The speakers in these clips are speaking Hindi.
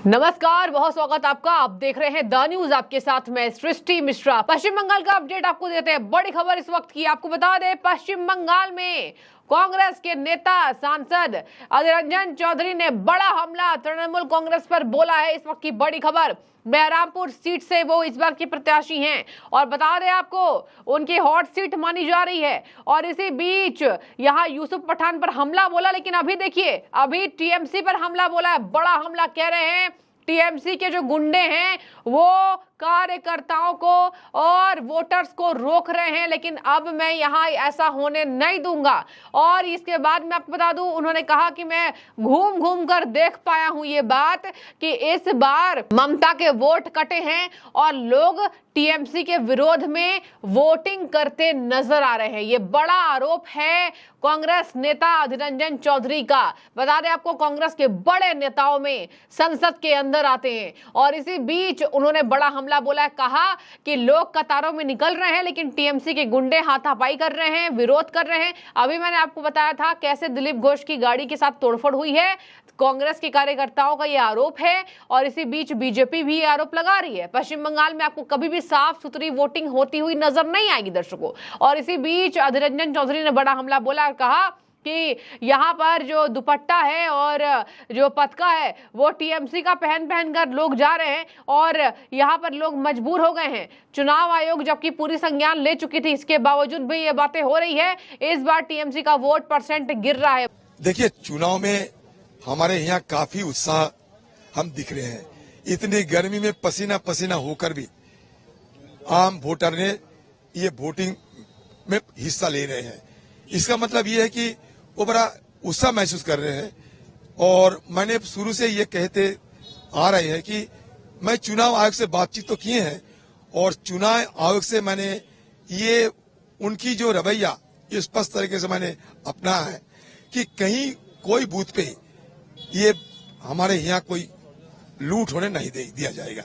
नमस्कार, बहुत स्वागत आपका। आप देख रहे हैं द न्यूज, आपके साथ मैं सृष्टि मिश्रा। पश्चिम बंगाल का अपडेट आपको देते हैं। बड़ी खबर इस वक्त की आपको बता दें, पश्चिम बंगाल में कांग्रेस के नेता सांसद अधीर रंजन चौधरी ने बड़ा हमला तृणमूल कांग्रेस पर बोला है। इस वक्त की बड़ी खबर, बहरामपुर सीट से वो इस बार की प्रत्याशी हैं और बता दें आपको उनकी हॉट सीट मानी जा रही है। और इसी बीच यहां यूसुफ पठान पर हमला बोला, लेकिन अभी देखिए, अभी टीएमसी पर हमला बोला है। बड़ा हमला कह रहे हैं। टीएमसी के जो गुंडे हैं वो कार्यकर्ताओं को और वोटर्स को रोक रहे हैं, लेकिन अब मैं यहां ऐसा होने नहीं दूंगा। और इसके बाद मैं आपको बता दूं, उन्होंने कहा कि मैं घूम घूम कर देख पाया हूं ये बात कि इस बार ममता के वोट कटे हैं और लोग टीएमसी के विरोध में वोटिंग करते नजर आ रहे हैं। ये बड़ा आरोप है कांग्रेस नेता अधीर रंजन चौधरी का। बता दें आपको, कांग्रेस के बड़े नेताओं में संसद के अंदर आते हैं और इसी बीच उन्होंने बड़ा हमला बोला है। कहा कि लोग कतारों में निकल रहे हैं, लेकिन टीएमसी के गुंडे हाथापाई कर रहे हैं, विरोध कर रहे हैं। अभी मैंने आपको बताया था कैसे दिलीप घोष की गाड़ी के साथ तोड़फोड़ हुई है। कांग्रेस के कार्यकर्ताओं का यह आरोप है और इसी बीच बीजेपी भी आरोप लगा रही है। पश्चिम बंगाल में आपको कभी भी साफ सुथरी वोटिंग होती हुई नजर नहीं आएगी दर्शकों। और इसी बीच अधीर रंजन चौधरी ने बड़ा हमला बोला और कहा कि यहाँ पर जो दुपट्टा है और जो पतका है वो टीएमसी का पहन पहन कर लोग जा रहे हैं और यहाँ पर लोग मजबूर हो गए हैं। चुनाव आयोग जबकि पूरी संज्ञान ले चुकी थी, इसके बावजूद भी ये बातें हो रही है। इस बार टीएमसी का वोट परसेंट गिर रहा है। देखिए, चुनाव में हमारे यहाँ काफी उत्साह हम दिख रहे हैं। इतनी गर्मी में पसीना पसीना होकर भी आम वोटर ने ये वोटिंग में हिस्सा ले रहे हैं। इसका मतलब ये है कि वो बड़ा उत्साह महसूस कर रहे हैं। और मैंने शुरू से ये कहते आ रहे हैं कि मैं चुनाव आयोग से बातचीत तो किए हैं और चुनाव आयोग से मैंने ये उनकी जो रवैया स्पष्ट तरीके से मैंने अपनाया है कि कहीं कोई बूथ पे ये हमारे यहाँ कोई लूट होने नहीं दिया जाएगा।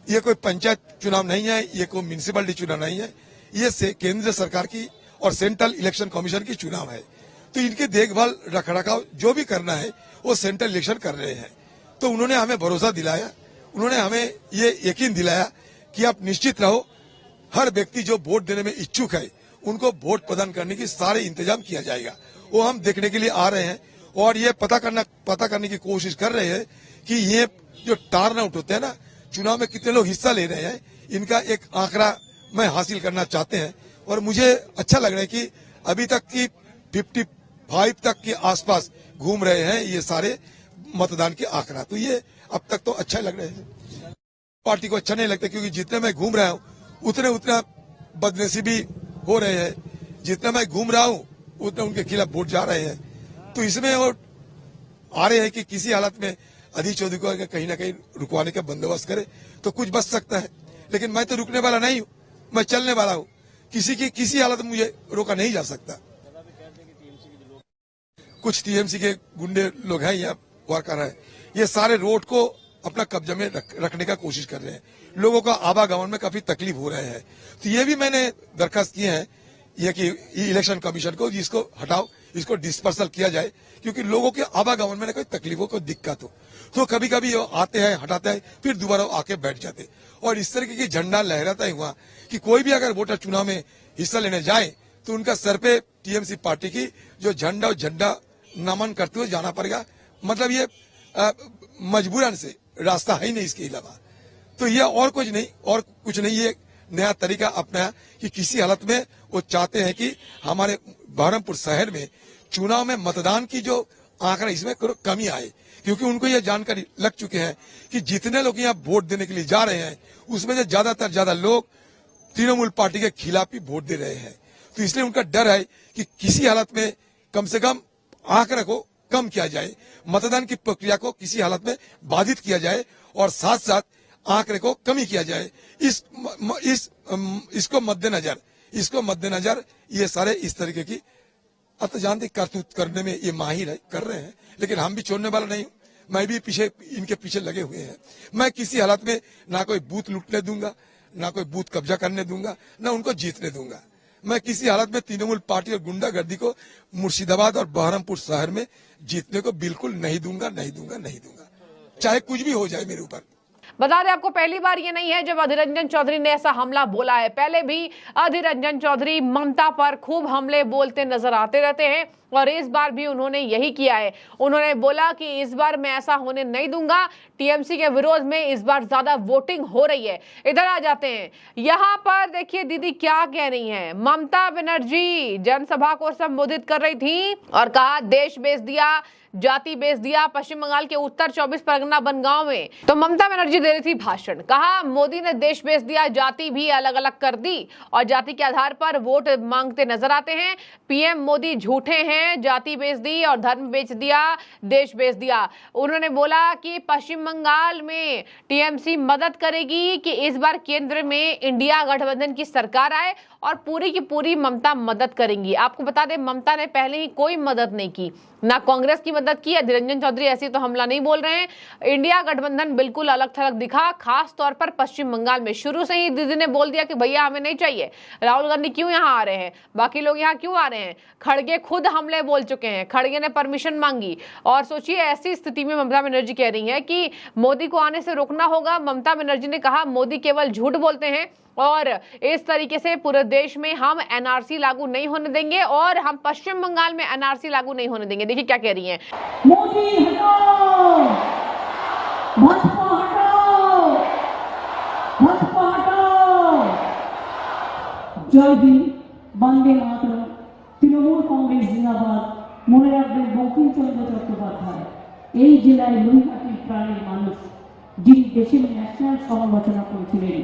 ये कोई पंचायत चुनाव नहीं है, ये कोई म्युनिसिपलिटी चुनाव नहीं है, ये केंद्र सरकार की और सेंट्रल इलेक्शन कमीशन की चुनाव है। तो इनके देखभाल रखरखाव जो भी करना है वो सेंट्रल इलेक्शन कर रहे हैं। तो उन्होंने हमें भरोसा दिलाया, उन्होंने हमें ये यकीन दिलाया कि आप निश्चित रहो, हर व्यक्ति जो वोट देने में इच्छुक है उनको वोट प्रदान करने की सारे इंतजाम किया जाएगा। वो हम देखने के लिए आ रहे हैं और ये पता करने की कोशिश कर रहे हैं कि ये जो टर्न आउट होते हैं ना, चुनाव में कितने लोग हिस्सा ले रहे हैं, इनका एक आंकड़ा मैं हासिल करना चाहते हैं। और मुझे अच्छा लग रहा है कि अभी तक की 55 तक के आसपास घूम रहे हैं ये सारे मतदान के आंकड़ा। तो ये अब तक तो अच्छा लग रहे हैं। पार्टी को अच्छा नहीं लगता क्योंकि जितने मैं घूम रहा हूँ उतना बदनसीबी हो रहे हैं। जितना मैं घूम रहा हूँ उतना उनके खिलाफ वोट जा रहे हैं। तो इसमें वो आ रहे हैं कि किसी हालत में अधीर चौधरी को कहीं ना कहीं रुकवाने का बंदोबस्त करे तो कुछ बच सकता है। लेकिन मैं तो रुकने वाला नहीं हूँ, मैं चलने वाला हूँ। किसी हालत में मुझे रोका नहीं जा सकता। कुछ टीएमसी के गुंडे लोग हैं या वर्कर हैं, ये सारे रोड को अपना कब्जे में रखने का कोशिश कर रहे हैं। लोगों का आवागमन में काफी तकलीफ हो रहे हैं। तो ये भी मैंने दरखास्त किए हैं ये कि इलेक्शन कमीशन को इसको हटाओ, इसको डिस्पर्सल किया जाए, क्योंकि लोगों के आवागमन में कोई तकलीफों को दिक्कत हो तो कभी कभी वो आते हैं, हटाते हैं, फिर दोबारा आके बैठ जाते। और इस तरीके की झंडा लहराता ही हुआ कि कोई भी अगर वोटर चुनाव में हिस्सा लेने जाए तो उनका सर पे टीएमसी पार्टी की जो झंडा नमन करते हुए जाना पड़ेगा। मतलब ये मजबूरन से रास्ता है ही नहीं इसके अलावा। तो ये और कुछ नहीं, ये नया तरीका अपनाया कि किसी हालत में वो चाहते हैं कि हमारे बहरमपुर शहर में चुनाव में मतदान की जो आंकड़ा इसमें कमी आए, क्योंकि उनको ये जानकारी लग चुके हैं कि जितने लोग यहाँ वोट देने के लिए जा रहे हैं उसमें से ज्यादा लोग तृणमूल पार्टी के खिलाफ ही वोट दे रहे हैं। तो इसलिए उनका डर है कि किसी हालत में कम से कम आंकड़े को कम किया जाए, मतदान की प्रक्रिया को किसी हालत में बाधित किया जाए और साथ साथ आंकड़े को कमी किया जाए। इसको मद्देनजर ये सारे इस तरीके की अतजानती करतूत करने में ये माहिर है, कर रहे हैं। लेकिन हम भी छोड़ने वाला नहीं हूँ, मैं भी इनके पीछे लगे हुए हैं। मैं किसी हालत में ना कोई बूथ लूटने दूंगा, ना कोई बूथ कब्जा करने दूंगा, ना उनको जीतने दूंगा। मैं किसी हालत में तृणमूल पार्टी और गुंडागर्दी को मुर्शिदाबाद और बहरमपुर शहर में जीतने को बिल्कुल नहीं दूंगा। चाहे कुछ भी हो जाए मेरे ऊपर। बता दें आपको, पहली बार ये नहीं है जब अधीर रंजन चौधरी ने ऐसा हमला बोला है। पहले भी अधीर रंजन चौधरी ममता पर खूब हमले बोलते नजर आते रहते हैं और इस बार भी उन्होंने यही किया है। उन्होंने बोला कि इस बार मैं ऐसा होने नहीं दूंगा, टीएमसी के विरोध में इस बार ज्यादा वोटिंग हो रही है। इधर आ जाते हैं, यहाँ पर देखिए दीदी क्या कह रही हैं। ममता बनर्जी जनसभा को संबोधित कर रही थी और कहा देश बेच दिया, जाति बेच दिया। पश्चिम बंगाल के उत्तर 24 परगना बनगांव में तो ममता बनर्जी दे रही थी भाषण। कहा मोदी ने देश बेच दिया, जाति भी अलग अलग कर दी और जाति के आधार पर वोट मांगते नजर आते हैं। पीएम मोदी झूठे हैं, जाति बेच दी और धर्म बेच दिया, देश बेच दिया। उन्होंने बोला कि पश्चिम बंगाल में टीएमसी मदद करेगी कि इस बार केंद्र में इंडिया गठबंधन की सरकार आए और पूरी की पूरी ममता मदद करेंगी। आपको बता दें, ममता ने पहले ही कोई मदद नहीं की, ना कांग्रेस की मदद की। अधीर रंजन चौधरी ऐसी तो हमला नहीं बोल रहे हैं। इंडिया गठबंधन बिल्कुल अलग थलग दिखा, खास तौर पर पश्चिम बंगाल में। शुरू से ही दीदी ने बोल दिया कि भैया हमें नहीं चाहिए, राहुल गांधी क्यों यहाँ आ रहे हैं, बाकी लोग यहाँ क्यों आ रहे हैं। खड़गे खुद हमले बोल चुके हैं, खड़गे ने परमिशन मांगी। और सोचिए ऐसी स्थिति में ममता बनर्जी कह रही है कि मोदी को आने से रोकना होगा। ममता बनर्जी ने कहा मोदी केवल झूठ बोलते हैं और इस तरीके से पूरे देश में हम एनआरसी लागू नहीं होने देंगे और हम पश्चिम बंगाल में एनआरसी लागू नहीं होने देंगे। देखिए क्या कह रही हैं। मोदी हटाओ, भाजपा हटाओ, भाजपा हटाओ। जय हिंद, वंदे मातरम, তৃণমূল কংগ্রেস জিন্দাবাদ। মনে রাখবেন বঙ্কিমচন্দ্র চট্টোপাধ্যায় এই জেলায় নৈহাটির প্রাণের মানুষ, যিনি দেশের ন্যাশনাল সমালোচনা করেছিলেন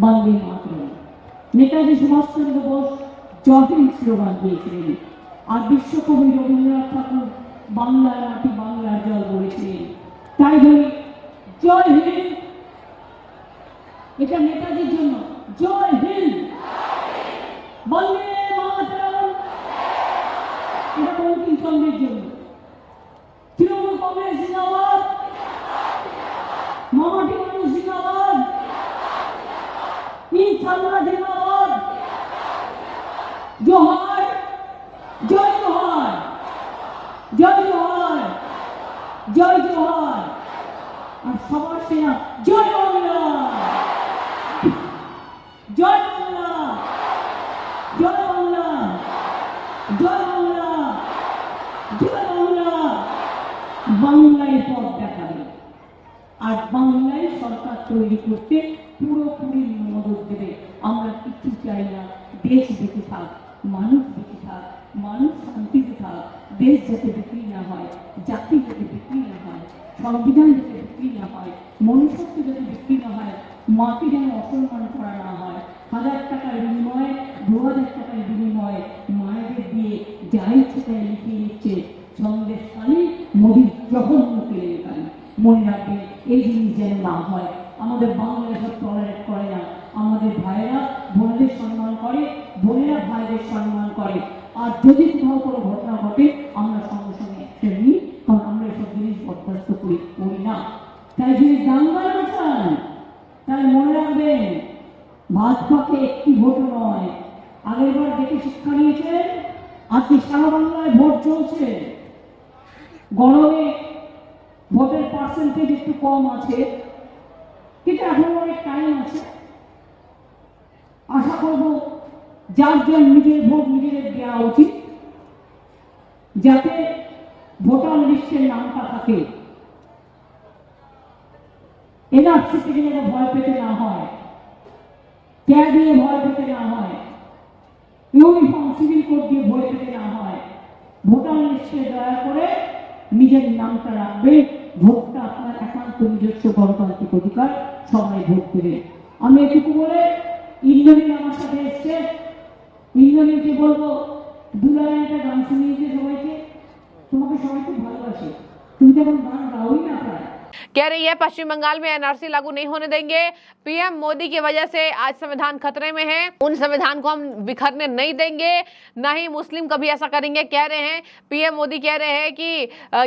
বন্দে মাতরম। নেতাজি সুভাষচন্দ্র বোস জয় হিন্দ স্লোগান দিয়েছিলেন আর বিশ্বকবি রবীন্দ্রনাথ ঠাকুর বাংলার মাটি বাংলার জল বলেছিলেন। তাই বলি জয় হিন্দ, এটা নেতাজির জন্য জয় হিন্দ, বন্দে মাতরম এটা বঙ্কিমচন্দ্রের জন্য। তৃণমূল কংগ্রেস জিন্দাবাদ, মামাটি মানুষ জিন্দাবাদ, ইনশাআল্লাহ জিন্দাবাদ, জোহার, জয় জোহার, জয় জোহার, জয় জোহার। আর সবার সেনা জয় বাংলা, জয় বাংলা, জয় বাংলা, জয় বাংলা, জয় বাংলা। বাংলায় পথ দেখাবে আর বাংলায় সরকার তৈরি করতে পুরোপুরি মদত দেবে। আমরা কিছু চাই না, দেশ বেঁচে থাক, মানুষ বেঁচে থাক, মানুষ শান্তিতে থাক, দেশ যাতে বিক্রি না হয়, জাতি যাতে বিক্রি না হয়, সংবিধান যাতে বিক্রি না হয়, মনুষ্যত্ব যাতে বিক্রি না হয়, মাকে যেন অসম্মান করা না হয়। 1000 টাকার বিনিময়ে 2000 টাকার বিনিময়ে মায়েদের দিয়ে যা ইচ্ছে তাই লিখিয়ে নিচ্ছে সন্দেশ পানি, মোদির জঘন্য কেলেঙ্কারি। মনে রাখবেন এই জিনিস যেন না হয়। আমাদের বাংলায় সব টলারেট করে না। আমাদের ভাইয়েরা বোনদের সম্মান করে, বোনেরা ভাইদের সম্মান করে। আর যদি কোথাও কোনো ঘটনা ঘটে আমরা সঙ্গে সঙ্গে অ্যাকশন নিই, কারণ আমরা এসব জিনিস বরদাস্ত করি না। তাই যদি দাঙ্গা না চান তাই মনে রাখবেন ভাজপাকে একটি ভোট নয়। আগেরবার দেখে শিক্ষা নিয়েছেন, আজকে সারা বাংলায় ভোট চলছে। গরমে ভোটের পার্সেন্টেজ একটু কম আছে, কিন্তু এখন অনেক টাইম আছে। আশা করব যার যার নিজের ভোট নিজেদের দেওয়া উচিত, যাতে ভোটার লিস্টের নামটা থাকে। এনআরসি থেকে যেন ভয় পেতে না হয়, ট্যাগ দিয়ে ভয় পেতে না হয়, ইউনিফর্ম সিভিল কোড দিয়ে ভয় পেতে না হয়। ভোটার লিস্টে দয়া করে নিজের নামটা রাখবে। ভোটটা আপনার একান্ত নিজস্ব গণতান্ত্রিক অধিকার, সবাই ভোট দেবে। আমি এটুকু বলে ইন্দ্রনীল আমার সাথে এসছে, ইন্দ্রনীলকে বলবো দুলারে একটা গান শুনিয়েছে সবাইকে, তোমাকে সবাই খুব ভালোবাসে, তুমি তো এখন গান গাওই না প্রায়। कह रही है पश्चिम बंगाल में एनआरसी लागू नहीं होने देंगे। पीएम मोदी की वजह से आज संविधान खतरे में है, उन संविधान को हम बिखरने नहीं देंगे, ना ही मुस्लिम कभी ऐसा करेंगे। कह रहे हैं पीएम मोदी, कह रहे हैं कि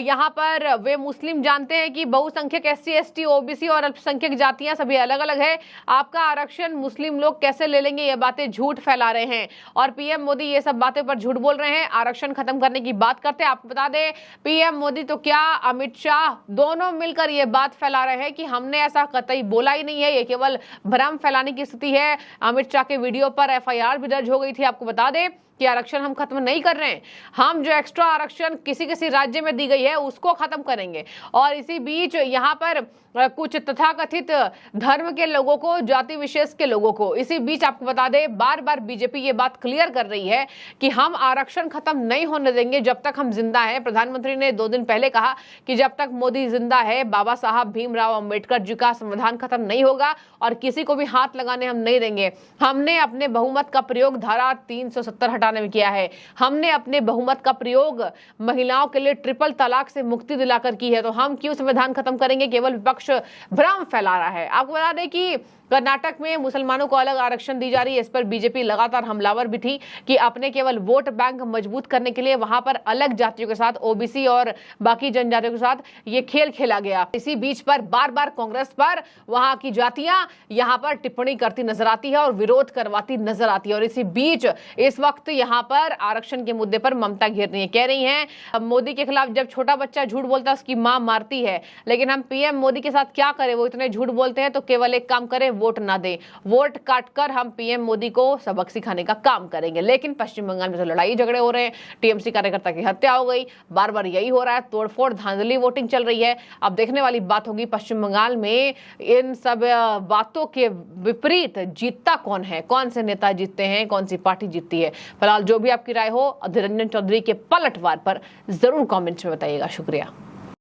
यहाँ पर वे मुस्लिम जानते हैं कि बहुसंख्यक एससी एसटी ओबीसी और अल्पसंख्यक जातियां सभी अलग अलग है, आपका आरक्षण मुस्लिम लोग कैसे ले लेंगे, ये बातें झूठ फैला रहे हैं। और पीएम मोदी ये सब बातें पर झूठ बोल रहे हैं, आरक्षण खत्म करने की बात करते हैं। आपको बता दें पीएम मोदी तो क्या अमित शाह दोनों मिलकर ये बात फैला रहे हैं कि हमने ऐसा कतई बोला ही नहीं है, ये केवल भ्रम फैलाने की स्थिति है। अमित शाह के वीडियो पर एफआईआर भी दर्ज हो गई थी। आपको बता दें कि आरक्षण हम खत्म नहीं कर रहे हैं, हम जो एक्स्ट्रा आरक्षण किसी राज्य में दी गई है उसको खत्म करेंगे। और इसी बीच यहाँ पर कुछ तथाकथित धर्म के लोगों को, जाति विशेष के लोगों को, इसी बीच आपको बता दें बार बार बीजेपी ये बात क्लियर कर रही है कि हम आरक्षण खत्म नहीं होने देंगे जब तक हम जिंदा हैं। प्रधानमंत्री ने 2 दिन पहले कहा कि जब तक मोदी जिंदा है बाबा साहब भीमराव अंबेडकर जी का संविधान खत्म नहीं होगा और किसी को भी हाथ लगाने हम नहीं देंगे। हमने अपने बहुमत का प्रयोग धारा 370 हटाने में किया है, हमने अपने बहुमत का प्रयोग महिलाओं के लिए ट्रिपल तलाक से मुक्ति दिलाकर की है, तो हम क्यों संविधान खत्म करेंगे? केवल विपक्ष भ्रम फैला रहा है। आपको बता दें कि कर्नाटक में मुसलमानों को अलग आरक्षण दी जा रही है, इस पर बीजेपी लगातार हमलावर भी थी कि अपने केवल वोट बैंक मजबूत करने के लिए वहां पर अलग जातियों के साथ, ओबीसी और बाकी जनजातियों के साथ ये खेल खेला गया। इसी बीच पर बार बार कांग्रेस पर वहां की जातियां यहां पर टिप्पणी करती नजर आती है और विरोध करवाती नजर आती है। और इसी बीच इस वक्त यहां पर आरक्षण के मुद्दे पर ममता घेर रही है, कह रही हैं मोदी के खिलाफ जब छोटा बच्चा झूठ बोलता है उसकी मां मारती है, लेकिन हम पीएम मोदी के साथ क्या करें? वो इतने झूठ बोलते हैं तो केवल एक काम करें, वोट ना दें, वोट काटकर हम पीएम मोदी को सबक सिखाने का काम करेंगे। लेकिन पश्चिम बंगाल में तो लड़ाई झगड़े हो रहे हैं, टीएमसी कार्यकर्ता की हत्या हो गई, बार बार यही हो रहा है, तोड़फोड़ धांधली वोटिंग चल रही है। अब देखने वाली बात होगी पश्चिम बंगाल में इन सब बातों के विपरीत जीतता कौन है, कौन से नेता जीतते हैं, कौन सी पार्टी जीतती है। फिलहाल जो भी आपकी राय हो अधीर रंजन चौधरी के पलटवार पर जरूर कॉमेंट्स में बताइएगा। शुक्रिया।